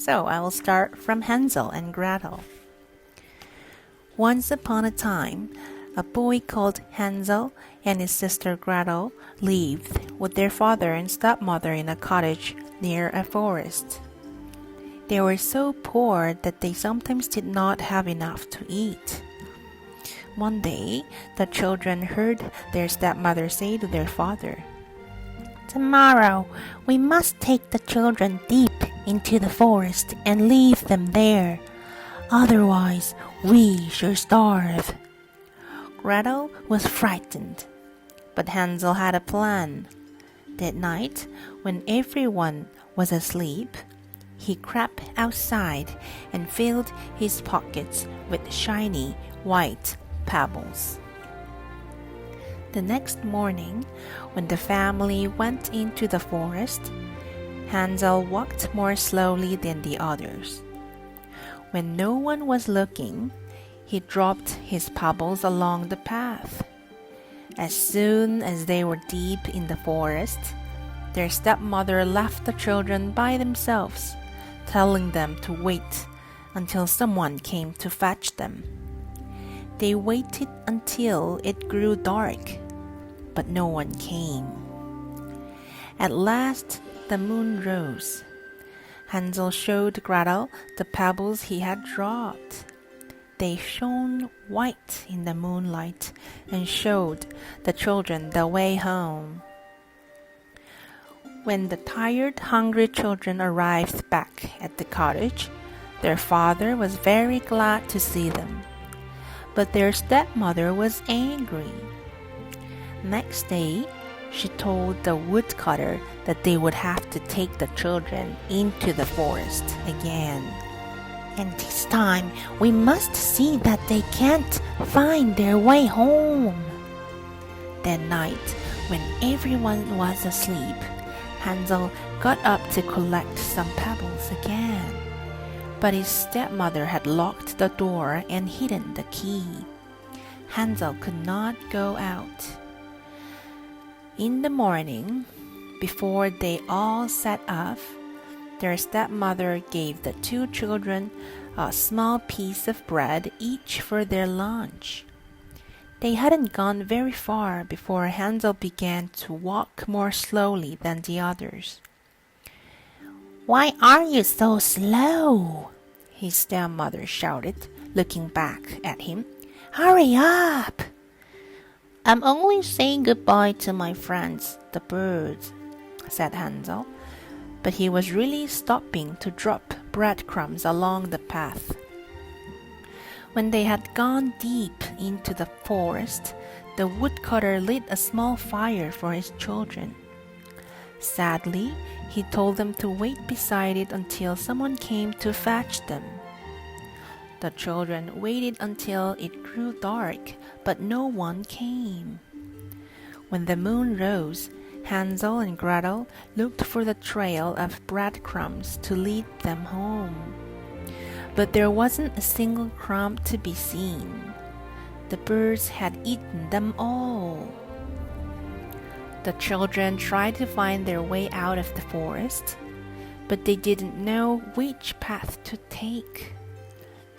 So I will start from Hansel and Gretel. Once upon a time, a boy called Hansel and his sister Gretel lived with their father and stepmother in a cottage near a forest. They were so poor that they sometimes did not have enough to eat. One day, the children heard their stepmother say to their father, "Tomorrow, we must take the children deep into the forest and leave them there. Otherwise, we shall starve." Gretel was frightened, but Hansel had a plan. That night, when everyone was asleep, he crept outside and filled his pockets with shiny white pebbles. The next morning, when the family went into the forest, Hansel walked more slowly than the others. When no one was looking, he dropped his pebbles along the path. As soon as they were deep in the forest, their stepmother left the children by themselves, telling them to wait until someone came to fetch them. They waited until it grew dark, but no one came. At last, the moon rose. Hansel showed Gretel the pebbles he had dropped. They shone white in the moonlight and showed the children the way home. When the tired, hungry children arrived back at the cottage, their father was very glad to see them. But their stepmother was angry. Next day, she told the woodcutter that they would have to take the children into the forest again. "And this time, we must see that they can't find their way home." That night, when everyone was asleep, Hansel got up to collect some pebbles again. But his stepmother had locked the door and hidden the key. Hansel could not go out. In the morning, before they all set off, their stepmother gave the two children a small piece of bread each for their lunch. They hadn't gone very far before Hansel began to walk more slowly than the others. "Why are you so slow?" his stepmother shouted, looking back at him. "Hurry up!" "I'm only saying goodbye to my friends, the birds," said Hansel, but he was really stopping to drop breadcrumbs along the path. When they had gone deep into the forest, the woodcutter lit a small fire for his children. Sadly, he told them to wait beside it until someone came to fetch them. The children waited until it grew dark, but no one came. When the moon rose, Hansel and Gretel looked for the trail of breadcrumbs to lead them home. But there wasn't a single crumb to be seen. The birds had eaten them all. The children tried to find their way out of the forest, but they didn't know which path to take.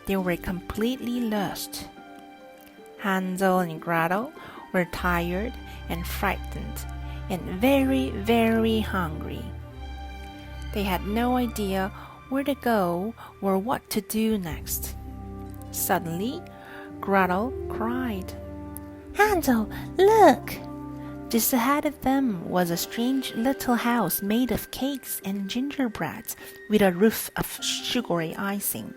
They were completely lost. Hansel and Gretel were tired and frightened and very, very hungry. They had no idea where to go or what to do next. Suddenly, Gretel cried, "Hansel, look!" Just ahead of them was a strange little house made of cakes and gingerbreads with a roof of sugary icing.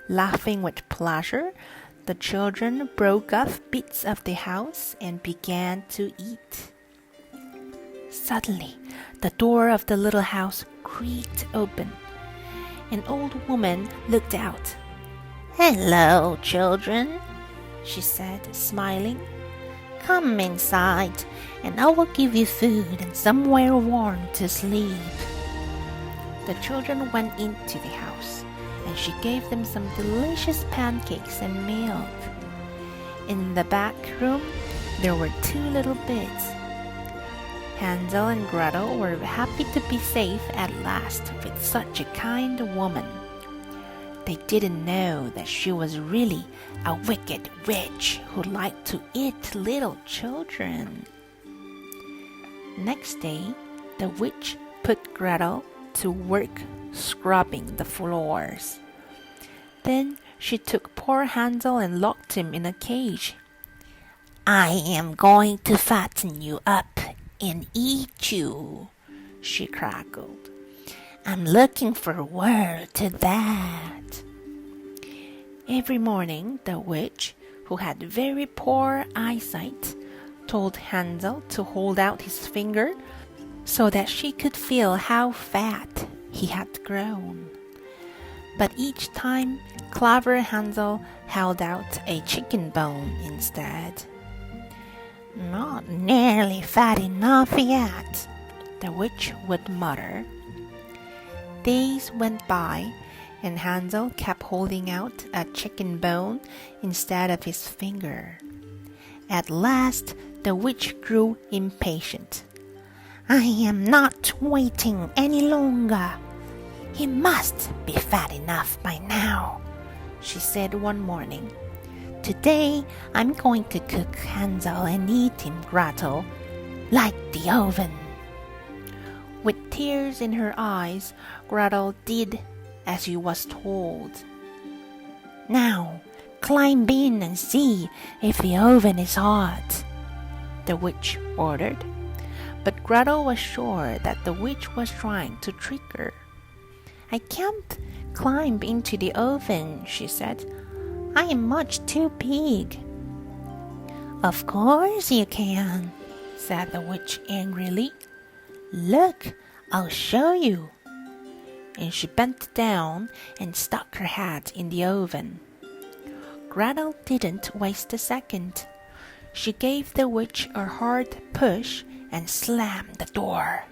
Laughing with pleasure, the children broke off bits of the house and began to eat. Suddenly, the door of the little house creaked open. An old woman looked out. "Hello, children," she said, smiling. "Come inside, and I will give you food and somewhere warm to sleep." The children went into the house, and she gave them some delicious pancakes and milk. In the back room, there were two little beds. Hansel and Gretel were happy to be safe at last with such a kind woman. They didn't know that she was really a wicked witch who liked to eat little children. Next day, the witch put Gretel to work scrubbing the floors. Then she took poor Hansel and locked him in a cage. "I am going to fatten you up and eat you," she crackled. "I'm looking forward to that." Every morning, the witch, who had very poor eyesight, told Hansel to hold out his finger so that she could feel how fat he had grown. But each time, clever Hansel held out a chicken bone instead. "Not nearly fat enough yet," the witch would mutter. Days went by, and Hansel kept holding out a chicken bone instead of his finger. At last, the witch grew impatient. "I am not waiting any longer. He must be fat enough by now," she said one morning. "Today I'm going to cook Hansel and eat him, Gretel, like the oven." With tears in her eyes, Gretel did as she was told. "Now, climb in and see if the oven is hot," the witch ordered. But Gretel was sure that the witch was trying to trick her. "I can't climb into the oven," she said. "I am much too big." "Of course you can," said the witch angrily. "Look, I'll show you." And she bent down and stuck her head in the oven. Gretel didn't waste a second. She gave the witch a hard push and slammed the door.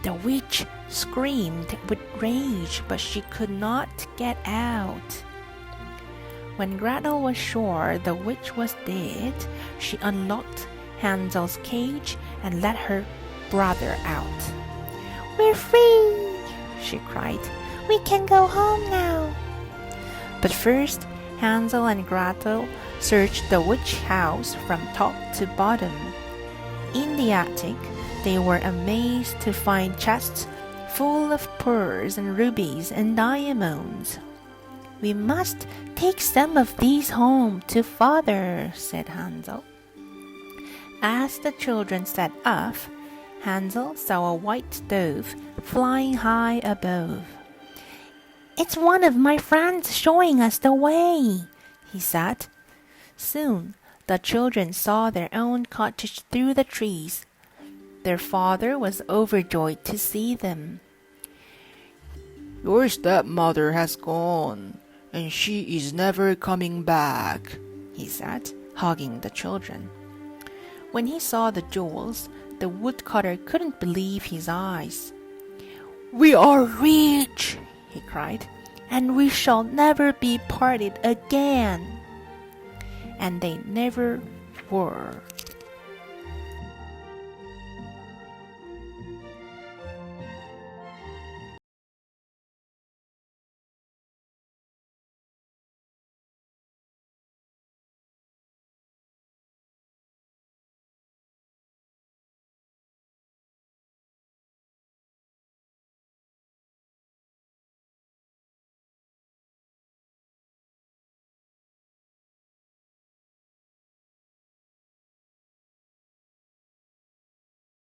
The witch screamed with rage, but she could not get out. When Gretel was sure the witch was dead, she unlocked Hansel's cage and let her brother out. "We're free!" she cried. "We can go home now." But first, Hansel and Gretel searched the witch house from top to bottom. In the attic, they were amazed to find chests full of pearls and rubies and diamonds. "We must take some of these home to father," said Hansel. As the children set off, Hansel saw a white dove flying high above. "It's one of my friends showing us the way," he said. Soon, the children saw their own cottage through the trees. Their father was overjoyed to see them. "Your stepmother has gone, and she is never coming back," he said, hugging the children. When he saw the jewels, the woodcutter couldn't believe his eyes. "We are rich," he cried, "and we shall never be parted again." And they never were.